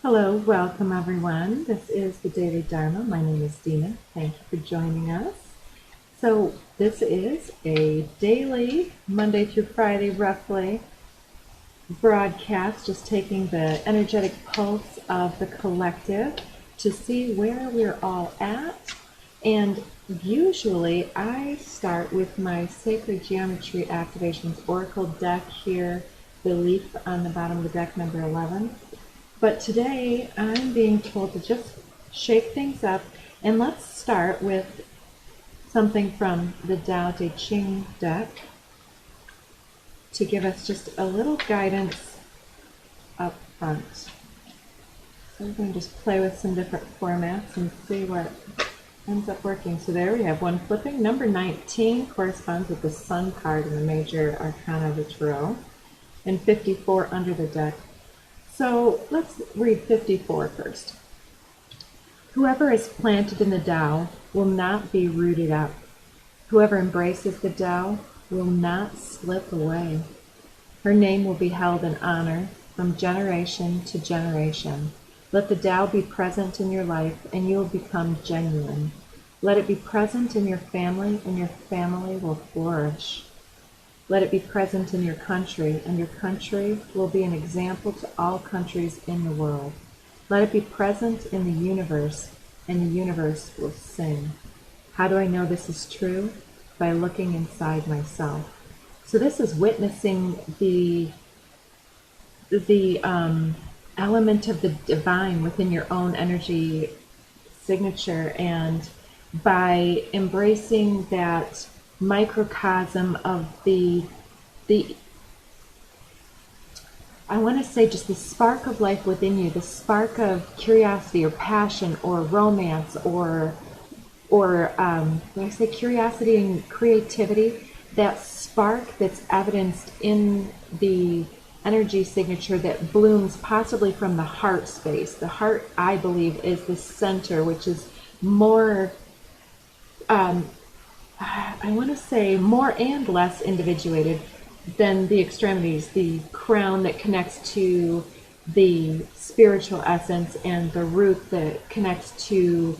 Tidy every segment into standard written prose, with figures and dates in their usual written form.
Hello, welcome everyone. This is the Daily Dharma. My name is Deana. Thank you for joining us. So this is a daily, Monday through Friday roughly, broadcast, just taking the energetic pulse of the collective to see where we're all at. And usually I start with my Sacred Geometry Activations Oracle deck here, the leaf on the bottom of the deck, number 11. But today I'm being told to just shake things up, and let's start with something from the Tao Te Ching deck to give us just a little guidance up front. So we're going to just play with some different formats and see what ends up working. So there we have one flipping. Number 19 corresponds with the Sun card in the major arcana of the tarot, and 54 under the deck. So let's read 54 first. Whoever is planted in the Tao will not be rooted up. Whoever embraces the Tao will not slip away. Her name will be held in honor from generation to generation. Let the Tao be present in your life and you will become genuine. Let it be present in your family and your family will flourish. Let it be present in your country, and your country will be an example to all countries in the world. Let it be present in the universe, and the universe will sing. How do I know this is true? By looking inside myself. So this is witnessing the element of the divine within your own energy signature, and by embracing that microcosm of the I want to say just the spark of life within you, the spark of curiosity or passion or romance or when I say curiosity and creativity, that spark that's evidenced in the energy signature that blooms possibly from the heart space. The heart, I believe, is the center, which is more I want to say more and less individuated than the extremities, the crown that connects to the spiritual essence and the root that connects to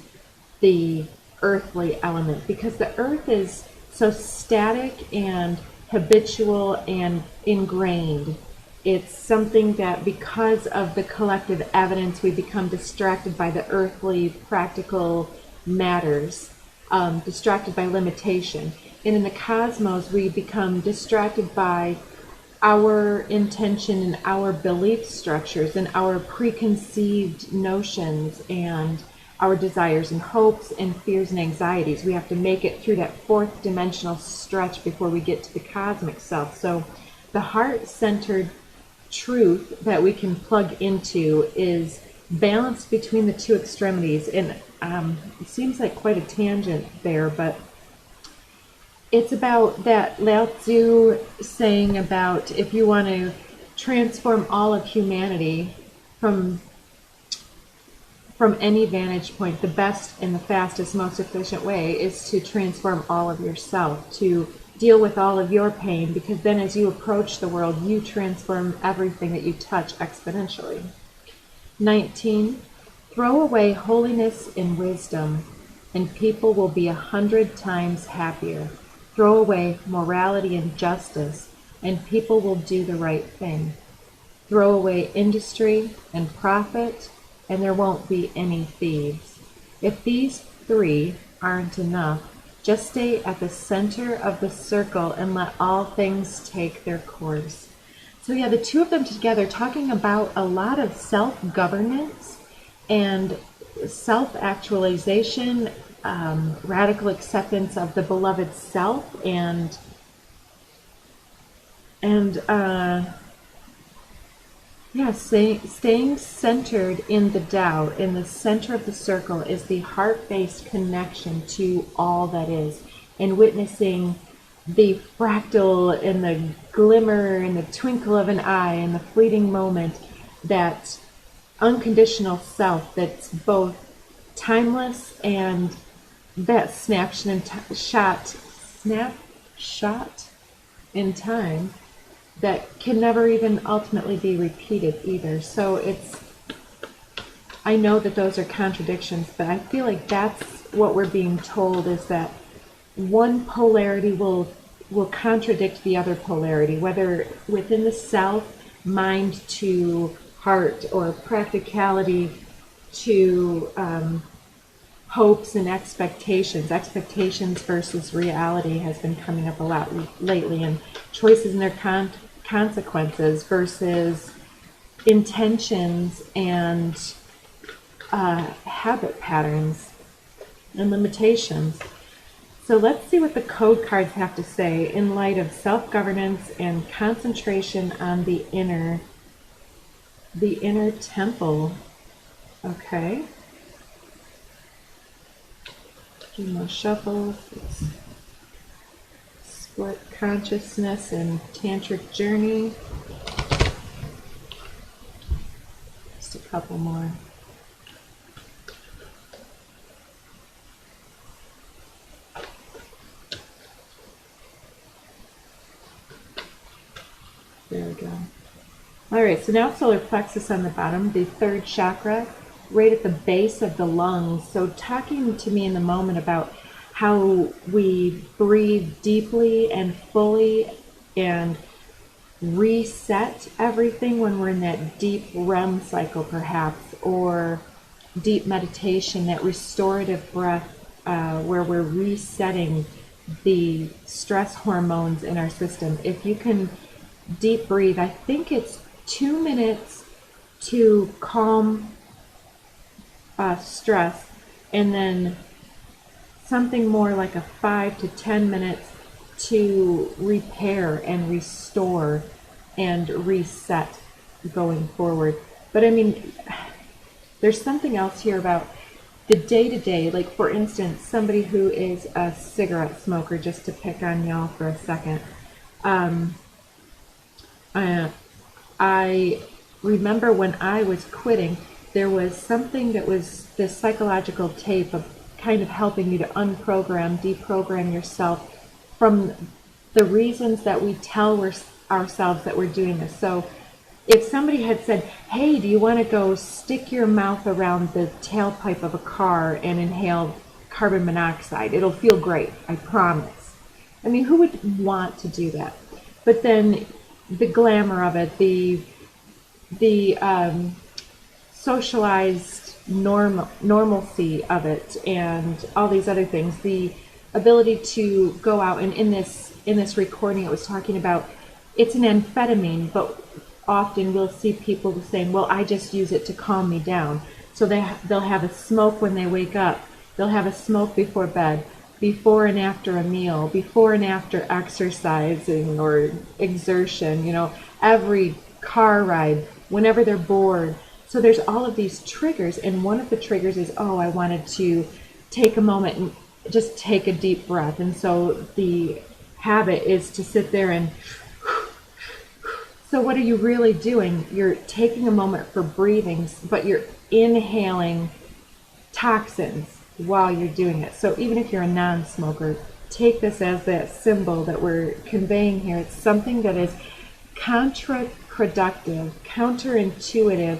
the earthly element, because the earth is so static and habitual and ingrained. It's something that because of the collective evidence we become distracted by the earthly practical matters, distracted by limitation. And in the cosmos, we become distracted by our intention and our belief structures and our preconceived notions and our desires and hopes and fears and anxieties. We have to make it through that fourth dimensional stretch before we get to the cosmic self. So the heart-centered truth that we can plug into is balanced between the two extremities. And it seems like quite a tangent there, but it's about that Lao Tzu saying about if you want to transform all of humanity from any vantage point, the best and the fastest, most efficient way is to transform all of yourself, to deal with all of your pain, because then as you approach the world, you transform everything that you touch exponentially. 19. Throw away holiness and wisdom, and people will be 100 times happier. Throw away morality and justice, and people will do the right thing. Throw away industry and profit, and there won't be any thieves. If these three aren't enough, just stay at the center of the circle and let all things take their course. So yeah, the two of them together talking about a lot of self-governance and self-actualization, radical acceptance of the beloved self, and staying centered in the Tao, in the center of the circle, is the heart-based connection to all that is, and witnessing the fractal and the glimmer and the twinkle of an eye and the fleeting moment, that unconditional self that's both timeless and that snapshot in time that can never even ultimately be repeated either. So it's I know that those are contradictions, but I feel like that's what we're being told, is that one polarity will contradict the other polarity, whether within the self, mind to heart, or practicality to hopes and expectations. Expectations versus reality has been coming up a lot lately, and choices and their consequences versus intentions and habit patterns and limitations. So let's see what the code cards have to say in light of self-governance and concentration on the inner temple. Okay. A few more shuffles. It's split consciousness and tantric journey. Just a couple more. There we go. All right, so now solar plexus on the bottom, the third chakra, right at the base of the lungs. So talking to me in the moment about how we breathe deeply and fully and reset everything when we're in that deep REM cycle perhaps, or deep meditation, that restorative breath where we're resetting the stress hormones in our system. If you can deep breathe, I think it's 2 minutes to calm stress, and then something more like a 5 to 10 minutes to repair and restore and reset going forward. But I mean, there's something else here about the day-to-day, like for instance, somebody who is a cigarette smoker, just to pick on y'all for a second. I remember when I was quitting, there was something that was this psychological tape of kind of helping you to unprogram, deprogram yourself from the reasons that we tell ourselves that we're doing this. So if somebody had said, hey, do you want to go stick your mouth around the tailpipe of a car and inhale carbon monoxide? It'll feel great, I promise. I mean, who would want to do that? But then the glamour of it, the socialized normalcy of it, and all these other things, the ability to go out, and in this recording it was talking about it's an amphetamine, but often we'll see people saying, well, I just use it to calm me down. So they'll have a smoke when they wake up, they'll have a smoke before bed, before and after a meal, before and after exercising or exertion, every car ride, whenever they're bored. So there's all of these triggers, and one of the triggers is, oh, I wanted to take a moment and just take a deep breath. And so the habit is to sit there and so what are you really doing? You're taking a moment for breathing, but you're inhaling toxins while you're doing it. So even if you're a non-smoker, take this as that symbol that we're conveying here. It's something that is counterproductive, counterintuitive,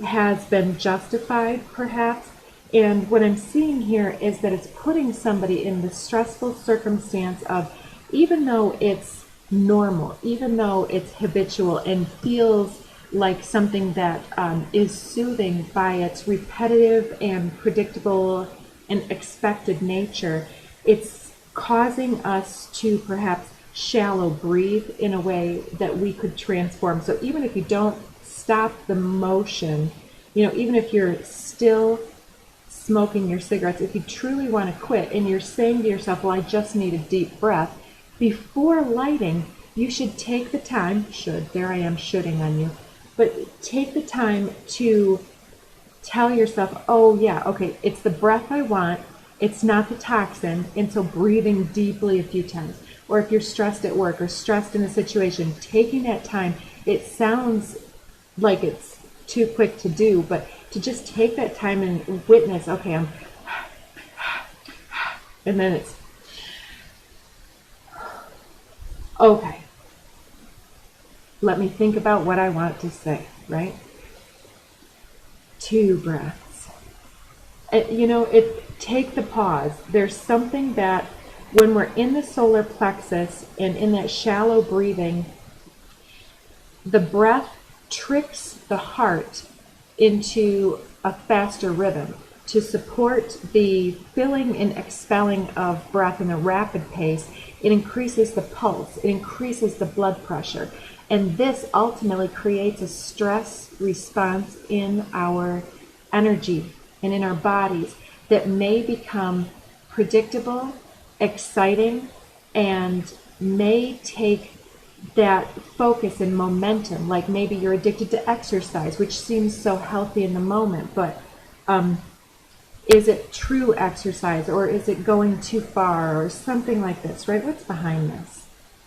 has been justified perhaps. And what I'm seeing here is that it's putting somebody in the stressful circumstance of, even though it's normal, even though it's habitual and feels like something that is soothing by its repetitive and predictable and expected nature, it's causing us to perhaps shallow breathe in a way that we could transform. So even if you don't stop the motion, even if you're still smoking your cigarettes, if you truly want to quit and you're saying to yourself, well, I just need a deep breath, before lighting, you should take the time, there I am shoulding on you, but take the time to tell yourself, oh yeah, okay, it's the breath I want, it's not the toxin, and so breathing deeply a few times. Or if you're stressed at work or stressed in a situation, taking that time, it sounds like it's too quick to do, but to just take that time and witness, okay, I'm, and then it's, okay, let me think about what I want to say, right? 2 breaths. Take the pause. There's something that when we're in the solar plexus and in that shallow breathing, the breath tricks the heart into a faster rhythm to support the filling and expelling of breath in a rapid pace. It increases the pulse, it increases the blood pressure, and this ultimately creates a stress response in our energy and in our bodies that may become predictable, exciting, and may take that focus and momentum. Like maybe you're addicted to exercise, which seems so healthy in the moment, but is it true exercise, or is it going too far, or something like this, right? What's behind this?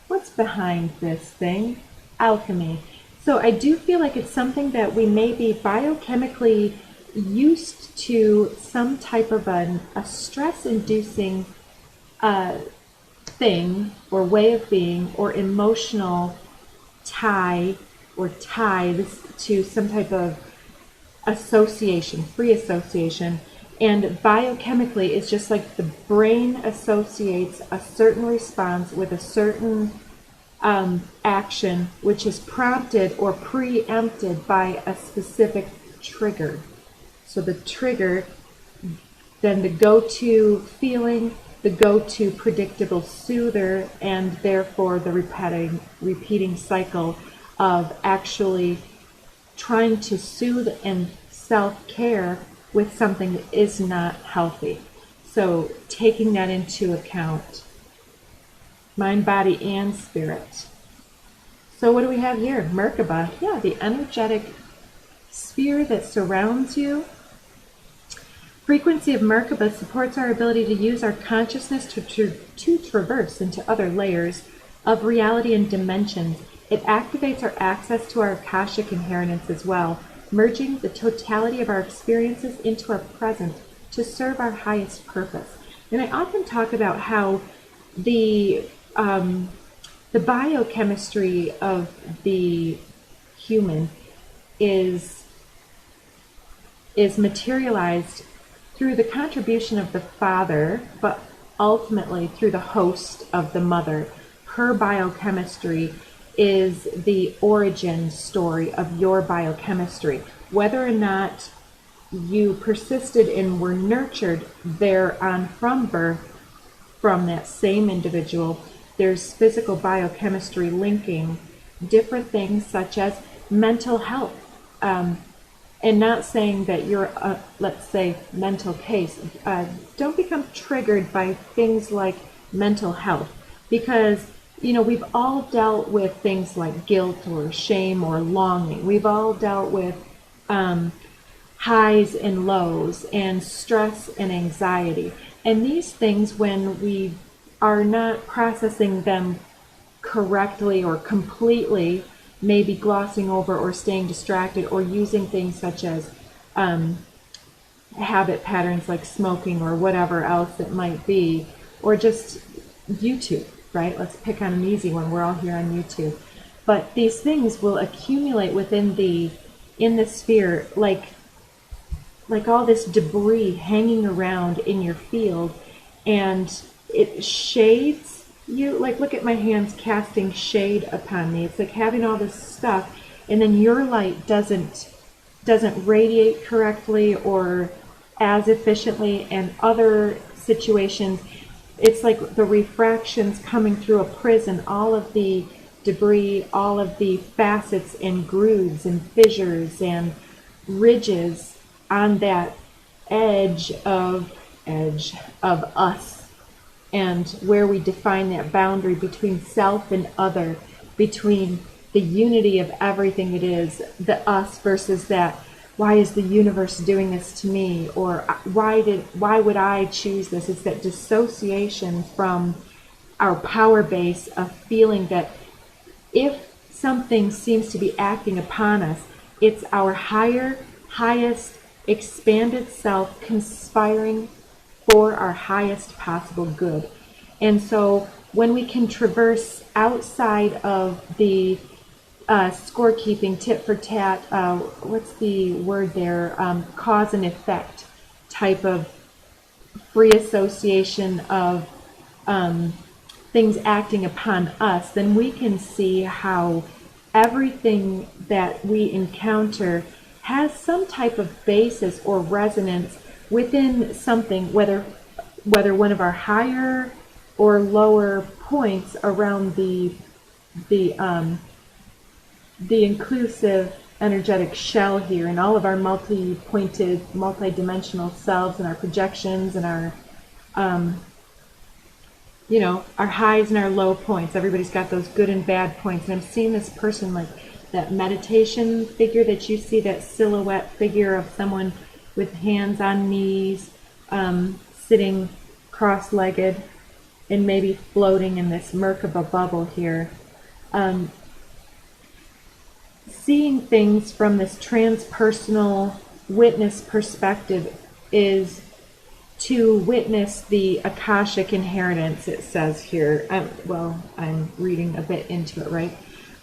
What's behind this thing? Alchemy. So I do feel like it's something that we may be biochemically used to, some type of a stress-inducing thing or way of being or emotional tie or ties to some type of association, free association. And biochemically, it's just like the brain associates a certain response with a certain action, which is prompted or preempted by a specific trigger. So the trigger, then the go-to feeling, the go-to predictable soother, and therefore the repeating cycle of actually trying to soothe and self-care with something that is not healthy. So taking that into account, mind, body, and spirit. So what do we have here? Merkaba. Yeah, the energetic sphere that surrounds you. Frequency of Merkaba supports our ability to use our consciousness to traverse into other layers of reality and dimensions. It activates our access to our Akashic inheritance as well, merging the totality of our experiences into our present to serve our highest purpose. And I often talk about how the biochemistry of the human is materialized through the contribution of the father, but ultimately through the host of the mother. Her biochemistry is the origin story of your biochemistry. Whether or not you persisted and were nurtured thereon from birth from that same individual, there's physical biochemistry linking different things such as mental health. And not saying that you're, let's say, mental case. Don't become triggered by things like mental health, because, we've all dealt with things like guilt or shame or longing. We've all dealt with highs and lows and stress and anxiety. And these things, when we are not processing them correctly or completely, maybe glossing over or staying distracted or using things such as habit patterns like smoking or whatever else it might be, or just YouTube, right? Let's pick on an easy one. We're all here on YouTube. But these things will accumulate in the sphere, like all this debris hanging around in your field, and it shades you. Like, look at my hands casting shade upon me. It's like having all this stuff, and then your light doesn't radiate correctly or as efficiently, and other situations, it's like the refractions coming through a prism, all of the debris, all of the facets and grooves and fissures and ridges on that edge of us, and where we define that boundary between self and other, between the unity of everything it is, the us versus that, why is the universe doing this to me, or why would I choose this? It's that dissociation from our power base of feeling that if something seems to be acting upon us, it's our highest, expanded self conspiring for our highest possible good. And so when we can traverse outside of the scorekeeping, tit for tat, what's the word there, cause and effect type of free association of things acting upon us, then we can see how everything that we encounter has some type of basis or resonance within something, whether one of our higher or lower points around the inclusive energetic shell here, and all of our multi-pointed, multi-dimensional selves, and our projections, and our our highs and our low points. Everybody's got those good and bad points. And I'm seeing this person, like that meditation figure that you see, that silhouette figure of someone with hands on knees, sitting cross-legged and maybe floating in this Merkaba bubble here. Seeing things from this transpersonal witness perspective is to witness the Akashic inheritance, it says here. I'm reading a bit into it, right?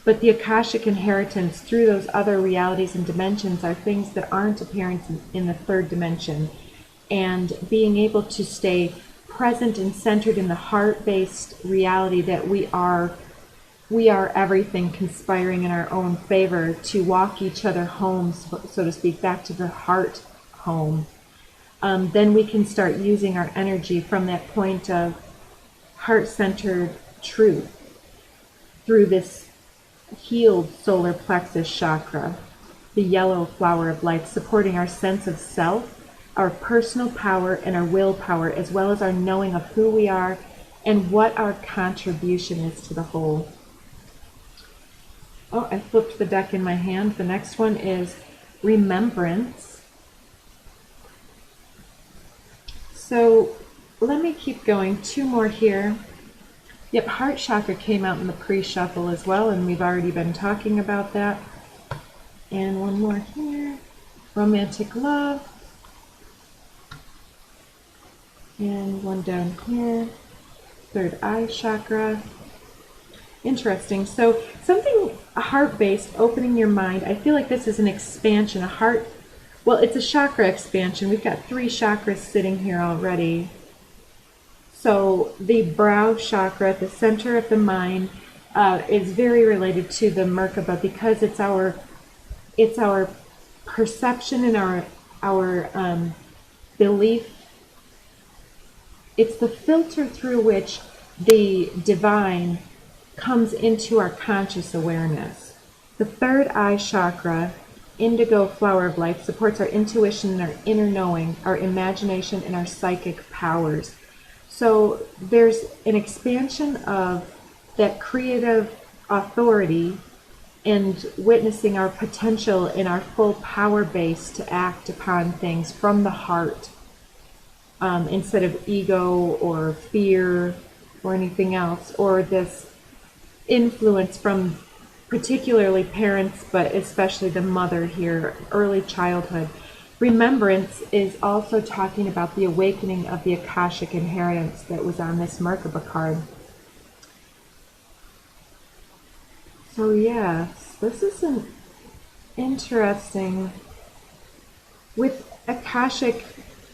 But the Akashic inheritance through those other realities and dimensions are things that aren't apparent in the third dimension. And being able to stay present and centered in the heart-based reality that we are everything conspiring in our own favor to walk each other home, so to speak, back to the heart home. Then we can start using our energy from that point of heart-centered truth through this healed solar plexus chakra, the yellow flower of life, supporting our sense of self, our personal power, and our willpower, as well as our knowing of who we are and what our contribution is to the whole. Oh, I flipped the deck in my hand. The next one is Remembrance. So let me keep going. Two more here. Yep, heart chakra came out in the pre-shuffle as well, and we've already been talking about that. And one more here. Romantic love. And one down here. Third eye chakra. Interesting. So something heart-based, opening your mind. I feel like this is an expansion, it's a chakra expansion. We've got 3 chakras sitting here already. So the brow chakra at the center of the mind is very related to the Merkaba, because it's our perception and our belief. It's the filter through which the divine comes into our conscious awareness. The third eye chakra, indigo flower of life, supports our intuition and our inner knowing, our imagination, and our psychic powers. So there's an expansion of that creative authority and witnessing our potential in our full power base to act upon things from the heart, instead of ego or fear or anything else, or this influence from particularly parents, but especially the mother here, early childhood. Remembrance is also talking about the awakening of the Akashic inheritance that was on this Merkaba card. So yes, this is an interesting, with Akashic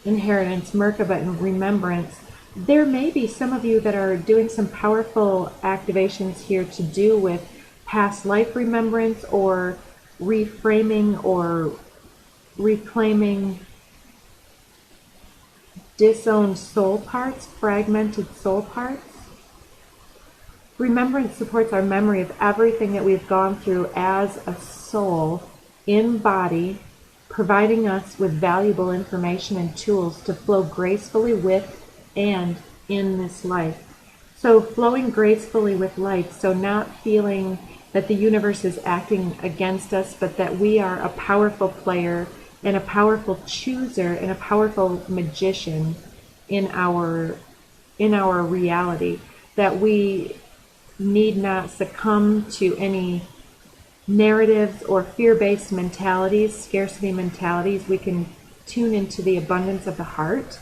inheritance, Merkaba, and remembrance, there may be some of you that are doing some powerful activations here to do with past life remembrance, or reframing or reclaiming disowned soul parts, fragmented soul parts. Remembrance supports our memory of everything that we've gone through as a soul in body, providing us with valuable information and tools to flow gracefully with and in this life. So flowing gracefully with life, so not feeling that the universe is acting against us, but that we are a powerful player and a powerful chooser and a powerful magician in our reality, that we need not succumb to any narratives or fear-based mentalities, scarcity mentalities. We can tune into the abundance of the heart.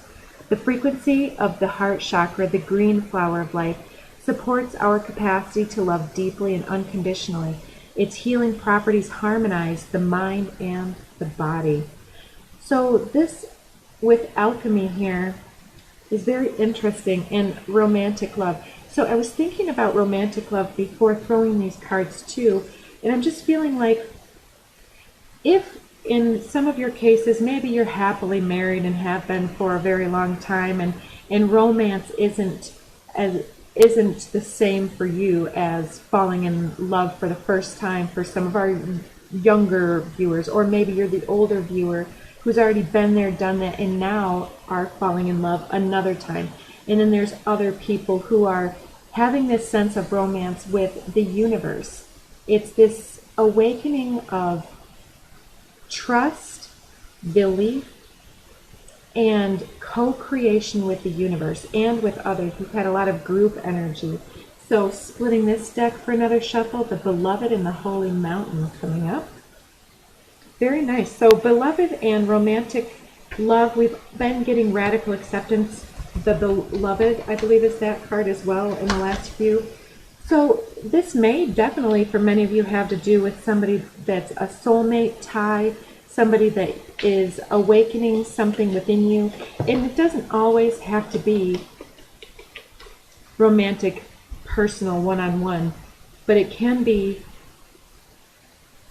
The frequency of the heart chakra, the green flower of life, supports our capacity to love deeply and unconditionally. its healing properties harmonize the mind and the body. So this, with alchemy here, is very interesting, and romantic love. So I was thinking about romantic love before throwing these cards too, and I'm just feeling like if in some of your cases, maybe you're happily married and have been for a very long time, and romance isn't the same for you as falling in love for the first time for some of our younger viewers, or maybe you're the older viewer who's already been there, done that, and now are falling in love another time. And then there's other people who are having this sense of romance with the universe. It's this awakening of trust, belief, and co-creation with the universe and with others. We've had a lot of group energy. So splitting this deck for another shuffle, the Beloved and the Holy Mountain coming up. Very nice. So beloved and romantic love, we've been getting radical acceptance. The Beloved, I believe, is that card as well in the last few. So this may definitely, for many of you, have to do with somebody that's a soulmate tie, somebody that is awakening something within you. And it doesn't always have to be romantic, personal, one-on-one, but it can be,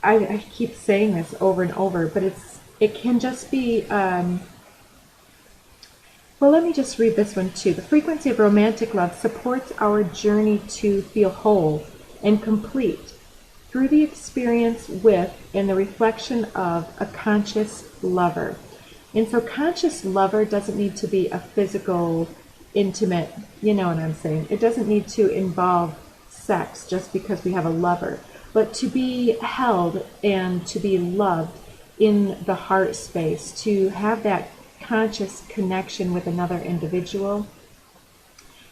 I keep saying this over and over, but it can just be, well, let me just read this one too. The frequency of romantic love supports our journey to feel whole and complete through the experience with and the reflection of a conscious lover. And so conscious lover doesn't need to be a physical, intimate, you know what I'm saying. It doesn't need to involve sex just because we have a lover, but to be held and to be loved in the heart space, to have that conscious connection with another individual,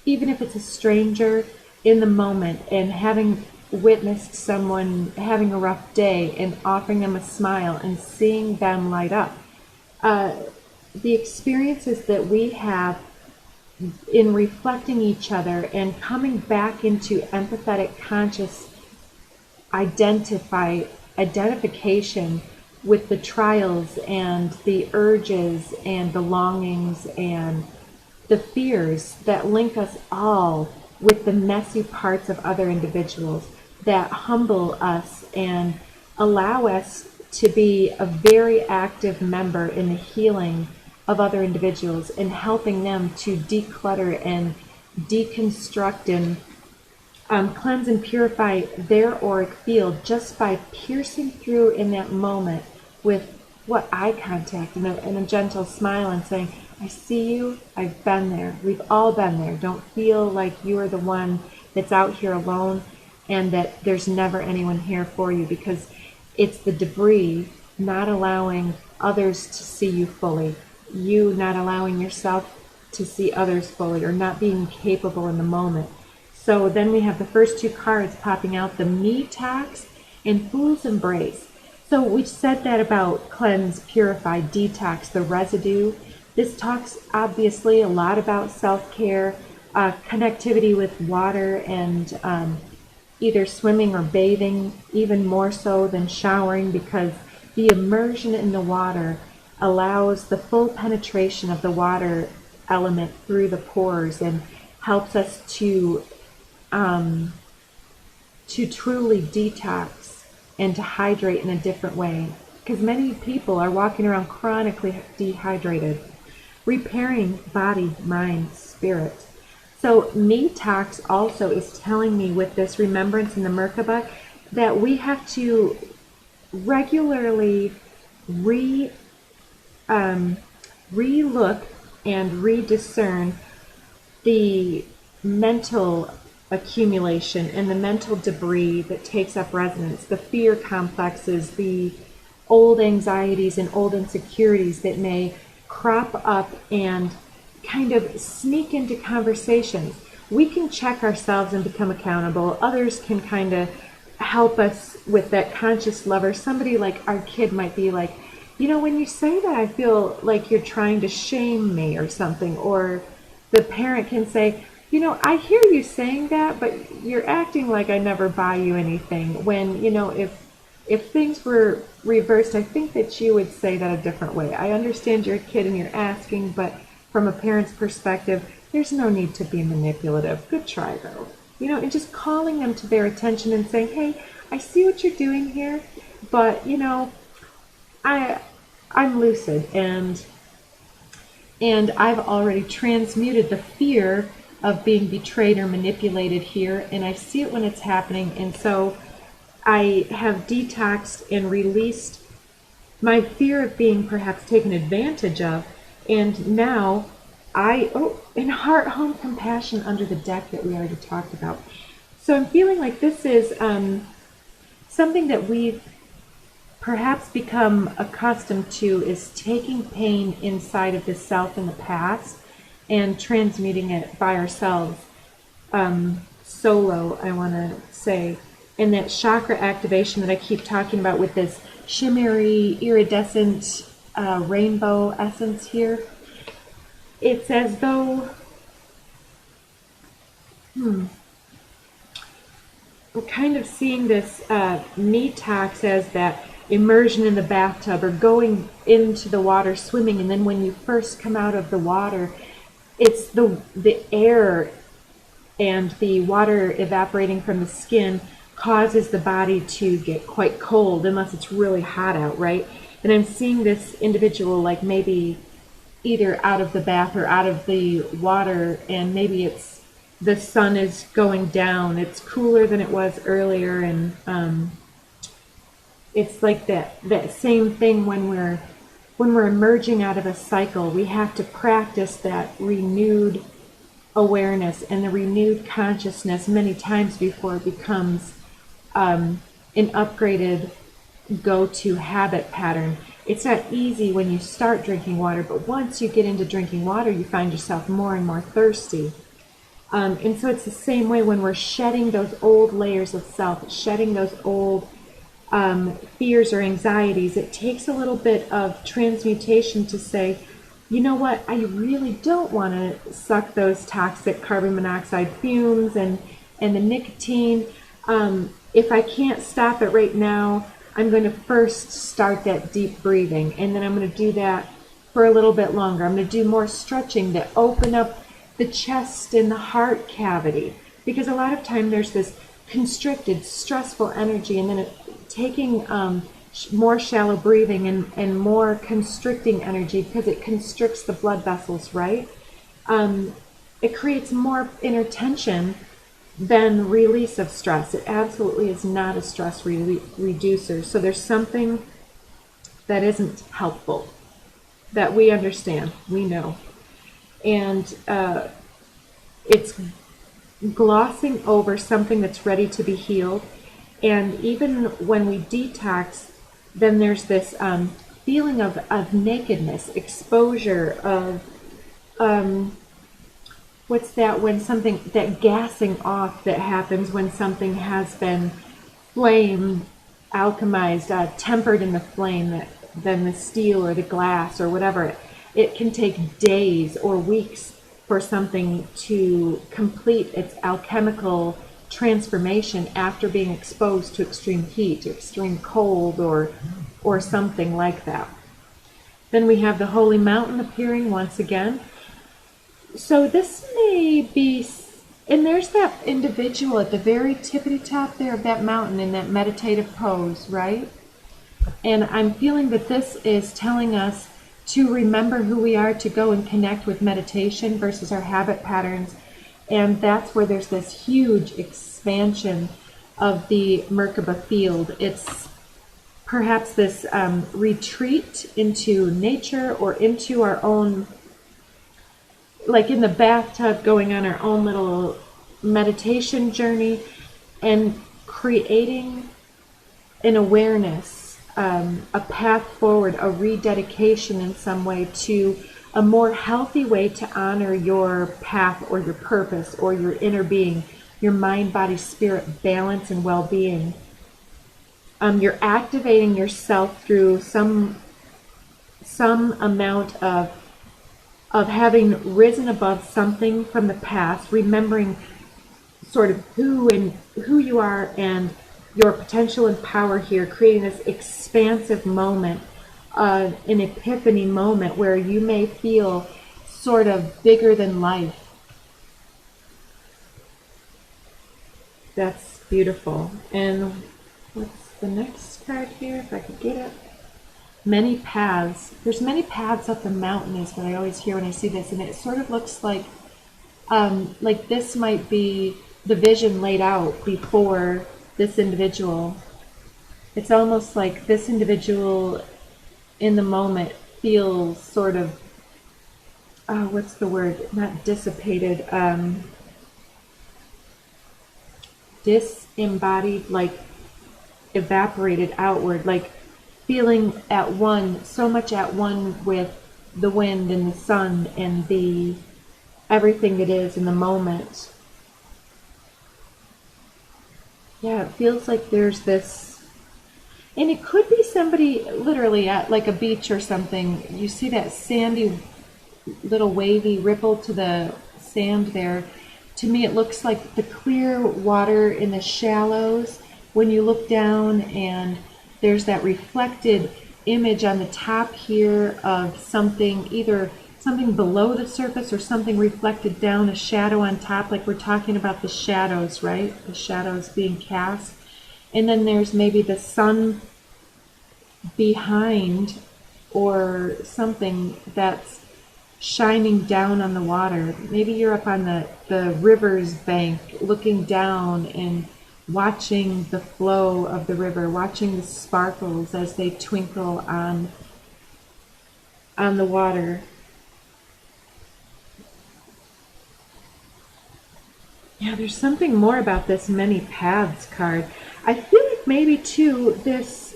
even if it's a stranger, in the moment, and having witnessed someone having a rough day and offering them a smile and seeing them light up. The experiences that we have in reflecting each other and coming back into empathetic, conscious identification with the trials and the urges and the longings and the fears that link us all with the messy parts of other individuals, that humble us and allow us to be a very active member in the healing of other individuals and helping them to declutter and deconstruct and cleanse and purify their auric field just by piercing through in that moment with what eye contact and a gentle smile and saying, I see you, I've been there, we've all been there. Don't feel like you are the one that's out here alone and that there's never anyone here for you, because it's the debris not allowing others to see you fully, you not allowing yourself to see others fully, or not being capable in the moment. So then we have the first two cards popping out, the Me Tax and Fool's Embrace. So we said that about cleanse, purify, detox, the residue. This talks obviously a lot about self-care, connectivity with water, and either swimming or bathing, even more so than showering, because the immersion in the water allows the full penetration of the water element through the pores and helps us to truly detox and to hydrate in a different way, because many people are walking around chronically dehydrated. Repairing body, mind, spirit. So Me Tax also is telling me with this Remembrance in the Merkaba that we have to regularly re-look and rediscern the mental accumulation and the mental debris that takes up resonance, the fear complexes, the old anxieties and old insecurities that may crop up and kind of sneak into conversations. We can check ourselves and become accountable. Others can kind of help us with that conscious lover. Somebody like our kid might be like, you know, when you say that, I feel like you're trying to shame me or something. Or the parent can say, I hear you saying that, but you're acting like I never buy you anything. When, if things were reversed, I think that you would say that a different way. I understand you're a kid and you're asking, but from a parent's perspective, there's no need to be manipulative. Good try, though. And just calling them to their attention and saying, hey, I see what you're doing here, but, I'm lucid, and I've already transmuted the fear of being betrayed or manipulated here, and I see it when it's happening, and so I have detoxed and released my fear of being perhaps taken advantage of, and now and heart, home, compassion under the deck that we already talked about. So I'm feeling like this is something that we've perhaps become accustomed to, is taking pain inside of the self in the past and transmuting it by ourselves, solo, I want to say. And that chakra activation that I keep talking about with this shimmery, iridescent rainbow essence here, it's as though, I'm kind of seeing this detox as that immersion in the bathtub or going into the water swimming, and then when you first come out of the water, it's the air and the water evaporating from the skin causes the body to get quite cold unless it's really hot out, right? And I'm seeing this individual like maybe either out of the bath or out of the water, and maybe it's the sun is going down, it's cooler than it was earlier, and it's like that same thing when we're emerging out of a cycle. We have to practice that renewed awareness and the renewed consciousness many times before it becomes an upgraded go-to habit pattern. It's not easy when you start drinking water, but once you get into drinking water, you find yourself more and more thirsty. And so it's the same way when we're shedding those old layers of self, shedding those old fears or anxieties. It takes a little bit of transmutation to say, you know what, I really don't want to suck those toxic carbon monoxide fumes and the nicotine. If I can't stop it right now, I'm going to first start that deep breathing, and then I'm going to do that for a little bit longer. I'm going to do more stretching that open up the chest and the heart cavity, because a lot of time there's this constricted, stressful energy, and then taking more shallow breathing and more constricting energy, because it constricts the blood vessels, right? It creates more inner tension than release of stress. It absolutely is not a stress reducer. So there's something that isn't helpful that we understand, we know. And it's glossing over something that's ready to be healed. And even when we detox, then there's this feeling of nakedness, exposure, of what's that, when something, that gassing off that happens when something has been flame alchemized, tempered in the flame, than the steel or the glass or whatever. It can take days or weeks for something to complete its alchemical transformation after being exposed to extreme heat, extreme cold, or something like that. Then we have the holy mountain appearing once again. So this may be, and there's that individual at the very tippity top there of that mountain in that meditative pose, right? And I'm feeling that this is telling us to remember who we are, to go and connect with meditation versus our habit patterns. And that's where there's this huge expansion of the Merkaba field. It's perhaps this retreat into nature or into our own, like in the bathtub, going on our own little meditation journey and creating an awareness, a path forward, a rededication in some way to a more healthy way to honor your path or your purpose or your inner being, your mind, body, spirit balance and well-being. You're activating yourself through some amount of of having risen above something from the past, remembering sort of who you are and your potential and power here, creating this expansive moment, an epiphany moment where you may feel sort of bigger than life. That's beautiful. And what's the next card here, if I could get it? Many paths. There's many paths up the mountain is what I always hear when I see this, and it sort of looks like this might be the vision laid out before this individual. It's almost like this individual in the moment feels sort of, what's the word? Not dissipated, disembodied, like evaporated outward, like feeling at one, so much at one with the wind and the sun and the everything that is in the moment. Yeah, it feels like there's this, and it could be somebody literally at like a beach or something. You see that sandy little wavy ripple to the sand there. To me, it looks like the clear water in the shallows when you look down, and there's that reflected image on the top here of something, either something below the surface or something reflected down, a shadow on top, like we're talking about the shadows, right? The shadows being cast. And then there's maybe the sun behind or something that's shining down on the water. Maybe you're up on the river's bank looking down and watching the flow of the river, watching the sparkles as they twinkle on the water. Yeah, there's something more about this many paths card. I feel like maybe too there's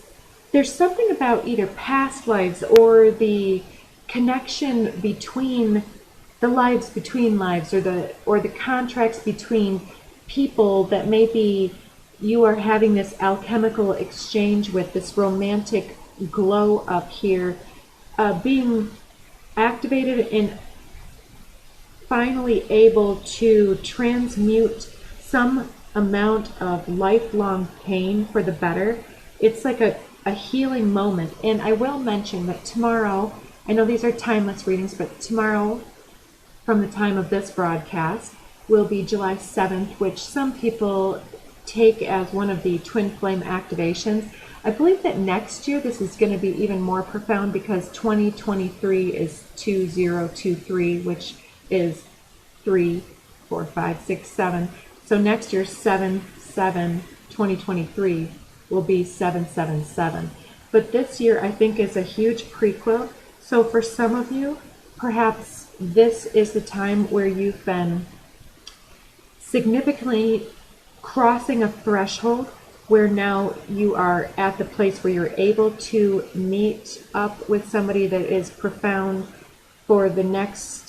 something about either past lives or the connection between the lives between lives, or the contracts between people that maybe you are having this alchemical exchange with, this romantic glow up here, being activated and finally able to transmute some amount of lifelong pain for the better. It's like a healing moment. And I will mention that tomorrow, I know these are timeless readings, but tomorrow, from the time of this broadcast, will be July 7th, which some people take as one of the twin flame activations. I believe that next year this is going to be even more profound, because 2023 is 2023, which is 3, 4, 5, 6, 7. So next year, 7/7/2023 will be 7/7/7. But this year, I think, is a huge prequel. So for some of you, perhaps this is the time where you've been significantly crossing a threshold, where now you are at the place where you're able to meet up with somebody that is profound for the next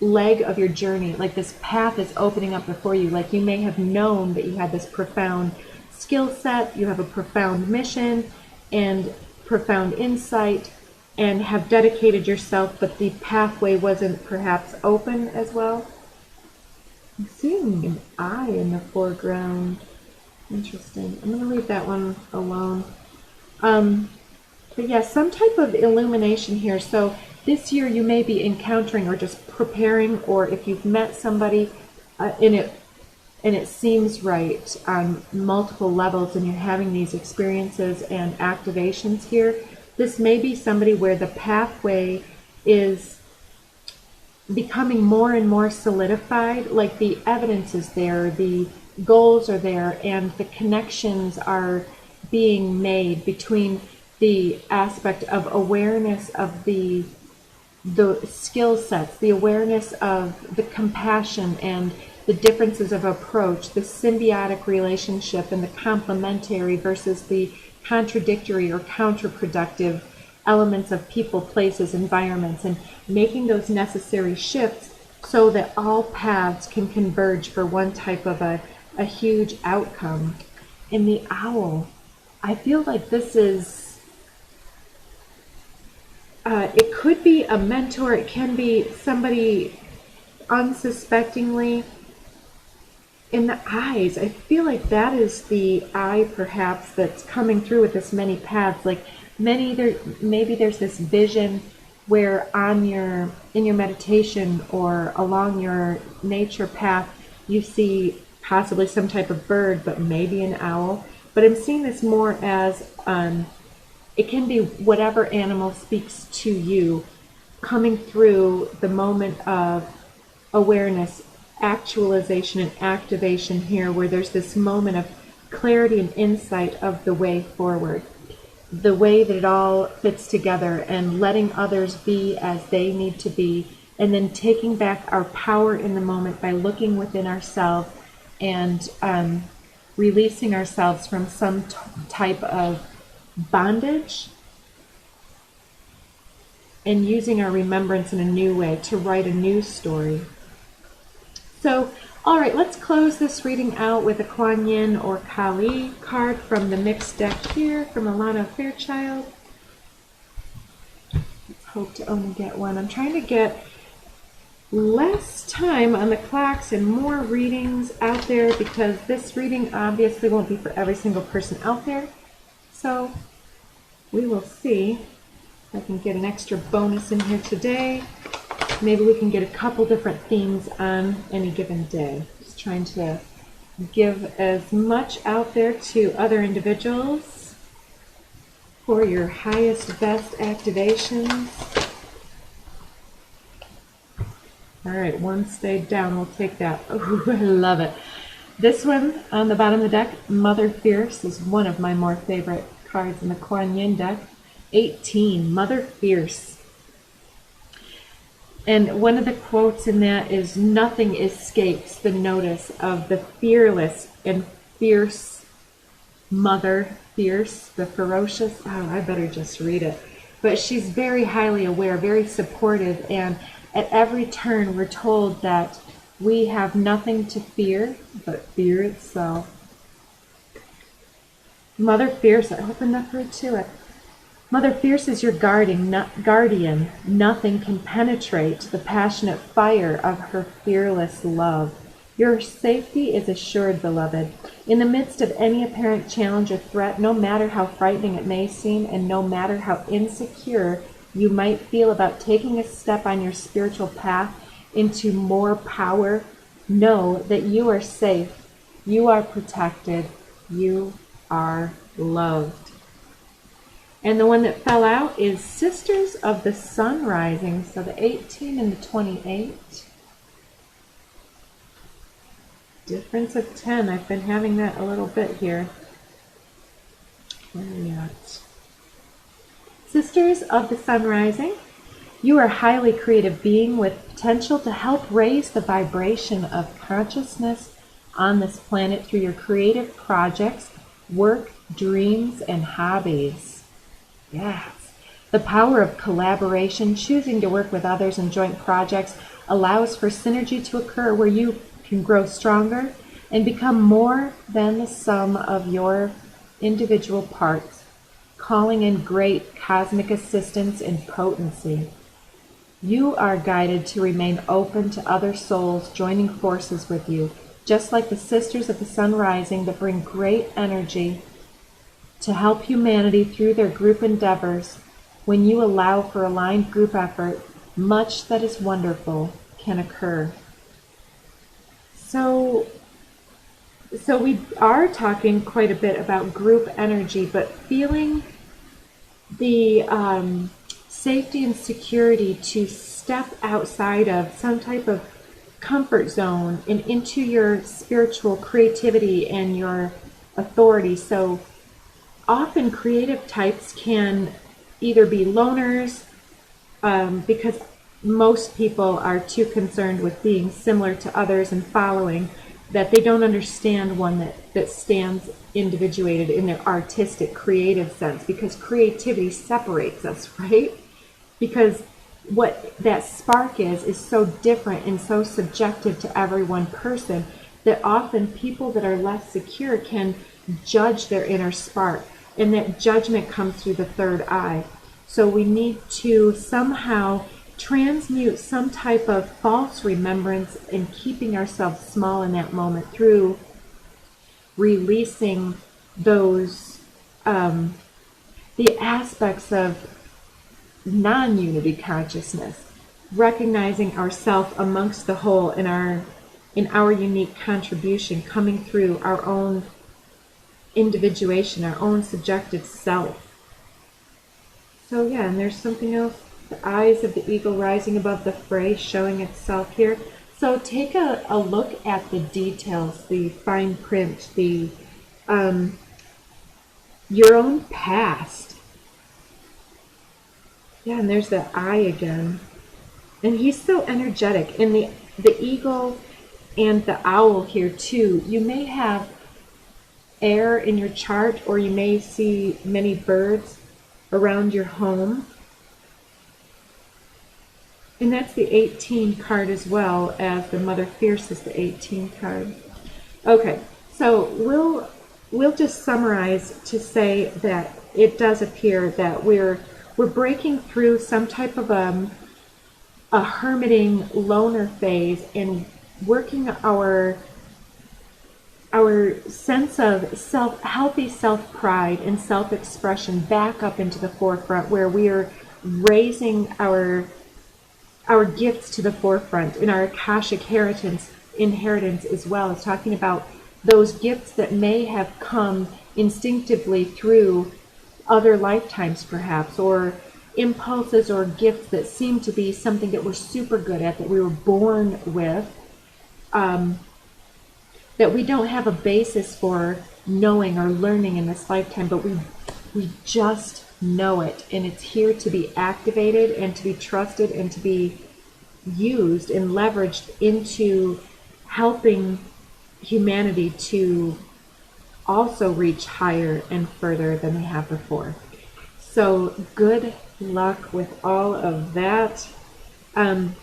leg of your journey. Like this path is opening up before you. Like you may have known that you had this profound skill set, you have a profound mission and profound insight, and have dedicated yourself, but the pathway wasn't perhaps open as well. I'm seeing an eye in the foreground. Interesting. I'm going to leave that one alone. But yeah, some type of illumination here. So this year you may be encountering or just preparing, or if you've met somebody and it seems right on multiple levels, and you're having these experiences and activations here, this may be somebody where the pathway is becoming more and more solidified, like the evidence is there, the goals are there, and the connections are being made between the aspect of awareness of the skill sets, the awareness of the compassion and the differences of approach, the symbiotic relationship and the complementary versus the contradictory or counterproductive elements of people, places, environments, and making those necessary shifts so that all paths can converge for one type of a huge outcome. In the owl, I feel like this is it could be a mentor. It can be somebody unsuspectingly. In the eyes, I feel like that is the eye perhaps that's coming through with this many paths. Like maybe there's this vision where in your meditation or along your nature path you see possibly some type of bird, but maybe an owl. But I'm seeing this more as it can be whatever animal speaks to you, coming through the moment of awareness, actualization and activation here, where there's this moment of clarity and insight of the way forward, the way that it all fits together, and letting others be as they need to be, and then taking back our power in the moment by looking within ourselves and releasing ourselves from some type of bondage and using our remembrance in a new way to write a new story. So, all right, let's close this reading out with a Kuan Yin or Kali card from the mixed deck here from Alana Fairchild. Let's hope to only get one. I'm trying to get less time on the clocks and more readings out there because this reading obviously won't be for every single person out there. So we will see if I can get an extra bonus in here today. Maybe we can get a couple different themes on any given day. Just trying to give as much out there to other individuals for your highest, best activations. All right, one stayed down. We'll take that. Oh, I love it. This one on the bottom of the deck, Mother Fierce, is one of my more favorite cards in the Kuan Yin deck. 18, Mother Fierce. And one of the quotes in that is, nothing escapes the notice of the fearless and fierce Mother Fierce, the ferocious. Oh, I better just read it. But she's very highly aware, very supportive, and at every turn we're told that we have nothing to fear but fear itself. Mother Fierce, I opened up her to it. Mother Fierce is your guardian. Nothing can penetrate the passionate fire of her fearless love. Your safety is assured, beloved. In the midst of any apparent challenge or threat, no matter how frightening it may seem, and no matter how insecure you might feel about taking a step on your spiritual path into more power, know that you are safe, you are protected, you are loved. And the one that fell out is Sisters of the Sun Rising, so the 18 and the 28. Difference of 10. I've been having that a little bit here. Where are we at? Sisters of the Sun Rising, you are a highly creative being with potential to help raise the vibration of consciousness on this planet through your creative projects, work, dreams, and hobbies. Yes. The power of collaboration, choosing to work with others in joint projects, allows for synergy to occur where you can grow stronger and become more than the sum of your individual parts, calling in great cosmic assistance and potency. You are guided to remain open to other souls joining forces with you, just like the Sisters of the Sun Rising that bring great energy to help humanity through their group endeavors. When you allow for aligned group effort, much that is wonderful can occur. So we are talking quite a bit about group energy, but feeling the safety and security to step outside of some type of comfort zone and into your spiritual creativity and your authority. So often creative types can either be loners, because most people are too concerned with being similar to others and following, that they don't understand one that stands individuated in their artistic, creative sense, because creativity separates us, right? Because what that spark is so different and so subjective to every one person that often people that are less secure can judge their inner spark. And that judgment comes through the third eye. So we need to somehow transmute some type of false remembrance and keeping ourselves small in that moment through releasing those, the aspects of non-unity consciousness, recognizing ourself amongst the whole in our unique contribution, coming through our own individuation, our own subjective self. So yeah, and there's something else, the eyes of the eagle rising above the fray, showing itself here. So take a look at the details, the fine print, the your own past. Yeah, and there's the eye again. And he's so energetic. And the eagle and the owl here too. You may have air in your chart, or you may see many birds around your home. And that's the 18 card, as well as the Mother Fierce is the 18 card. Okay, so we'll just summarize to say that it does appear that we're breaking through some type of a hermiting loner phase and working our sense of healthy self-pride and self-expression back up into the forefront, where we are raising our gifts to the forefront in our Akashic inheritance, as well as talking about those gifts that may have come instinctively through other lifetimes perhaps, or impulses or gifts that seem to be something that we're super good at, that we were born with, that we don't have a basis for knowing or learning in this lifetime, but we just know it, and it's here to be activated and to be trusted and to be used and leveraged into helping humanity to also reach higher and further than they have before. So good luck with all of that. And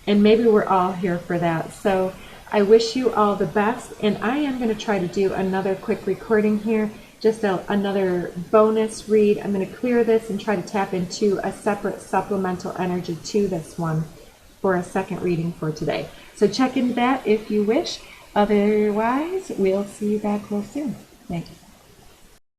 maybe we're all here for that. So I wish you all the best. And I am going to try to do another quick recording here, just another bonus read. I'm going to clear this and try to tap into a separate supplemental energy to this one for a second reading for today. So check into that if you wish. Otherwise, we'll see you back real soon. Thank you.